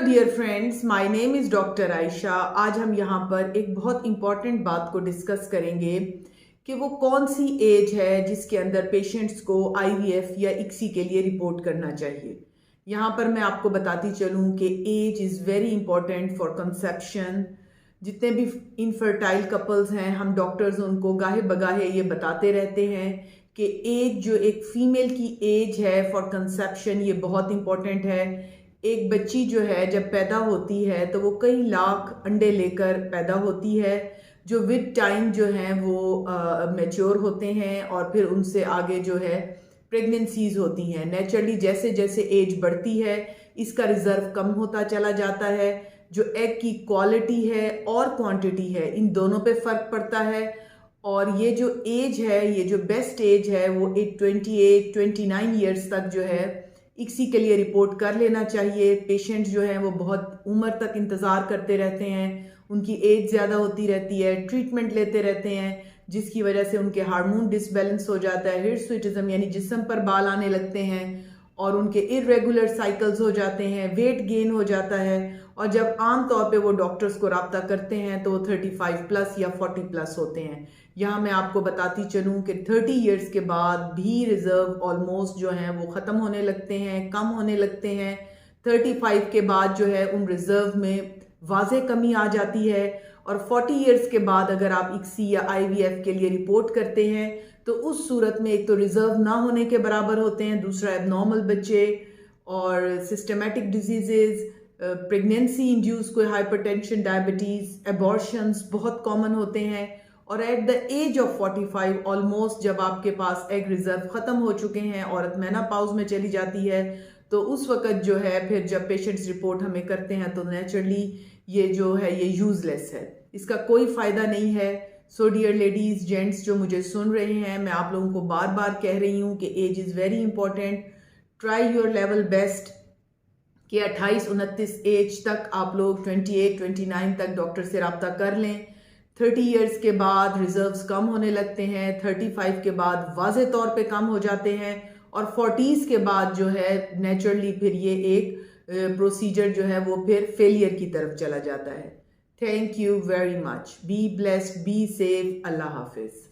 Dear friends, my name is doctor Ayesha. आज हम यहाँ पर एक बहुत इम्पॉर्टेंट बात को डिस्कस करेंगे कि वो कौन सी एज है जिसके अंदर पेशेंट्स को आईवीएफ या इक्सी के लिए रिपोर्ट करना चाहिए। यहाँ पर मैं आपको बताती चलूँ कि age is very important for conception. जितने भी इनफर्टाइल कपल्स हैं, हम डॉक्टर्स उनको गाहे बगाहे ये बताते रहते हैं कि एज जो एक फीमेल की एज है फॉर कंसेप्शन, ये बहुत इंपॉर्टेंट है। एक बच्ची जो है जब पैदा होती है तो वो कई लाख अंडे लेकर पैदा होती है, जो विद टाइम जो हैं वो मैच्योर होते हैं और फिर उनसे आगे जो है प्रेगनेंसीज होती हैं। नेचुरली जैसे जैसे एज बढ़ती है इसका रिजर्व कम होता चला जाता है। जो एग की क्वालिटी है और क्वांटिटी है, इन दोनों पे फर्क पड़ता है। और ये जो एज है, ये जो बेस्ट एज है वो 28-29 ईयर्स तक जो है इक्सी के लिए रिपोर्ट कर लेना चाहिए। पेशेंट्स जो हैं वो बहुत उम्र तक इंतज़ार करते रहते हैं, उनकी एज ज़्यादा होती रहती है, ट्रीटमेंट लेते रहते हैं, जिसकी वजह से उनके हार्मोन डिसबैलेंस हो जाता है, हिर्सुटिज्म यानी जिस्म पर बाल आने लगते हैं और उनके इरेगुलर साइकिल्स हो जाते हैं, वेट गेन हो जाता है। और जब आम तौर पे वो डॉक्टर्स को रब्ता करते हैं तो वो 35 प्लस या 40 प्लस होते हैं। यहाँ मैं आपको बताती चलूँ कि 30 इयर्स के बाद भी रिजर्व ऑलमोस्ट जो हैं वो ख़त्म होने लगते हैं, कम होने लगते हैं। 35 के बाद जो है उन रिजर्व में वाज़े कमी आ जाती है। और 40 इयर्स के बाद अगर आप इक्सी या आईवीएफ के लिए रिपोर्ट करते हैं तो उस सूरत में एक तो रिजर्व ना होने के बराबर होते हैं, दूसरा एबनॉर्मल बच्चे और सिस्टमेटिक डिजीजेज, प्रेगनेंसी इंड्यूस कोई हाइपरटेंशन, डायबिटीज़, एबॉर्शंस बहुत कॉमन होते हैं। और at the age of 45 almost जब आपके पास एग रिजर्व ख़त्म हो चुके हैं, औरत मेनोपॉज में चली जाती है, तो उस वक़्त जो है फिर जब पेशेंट्स रिपोर्ट हमें करते हैं तो नेचुरली ये जो है ये यूज़लेस है, इसका कोई फ़ायदा नहीं है। सो डियर लेडीज़, जेंट्स जो मुझे सुन रहे हैं, मैं आप लोगों को बार बार कह रही हूँ कि age is very important. Try your level best कि 28-29 एज तक आप लोग 28-29 तक डॉक्टर से रब्ता कर लें। 30 इयर्स के बाद रिजर्व्स कम होने लगते हैं, 35 के बाद वाज़े तौर पे कम हो जाते हैं और 40s के बाद जो है नेचुरली फिर ये एक प्रोसीजर जो है वो फिर फेलियर की तरफ चला जाता है। Thank you very much. Be blessed, be safe, अल्लाह हाफिज़।